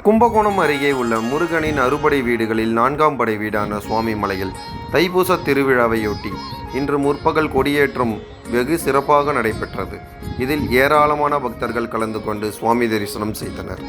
கும்பகோணம் அருகே உள்ள முருகனின் அறுபடை வீடுகளில் 4ஆம் படை வீடான சுவாமி மலையில் தைப்பூச திருவிழாவையொட்டி இன்று முற்பகல் கொடியேற்றம் வெகு சிறப்பாக நடைபெற்றது. இதில் ஏராளமான பக்தர்கள் கலந்து கொண்டு சுவாமி தரிசனம் செய்தனர்.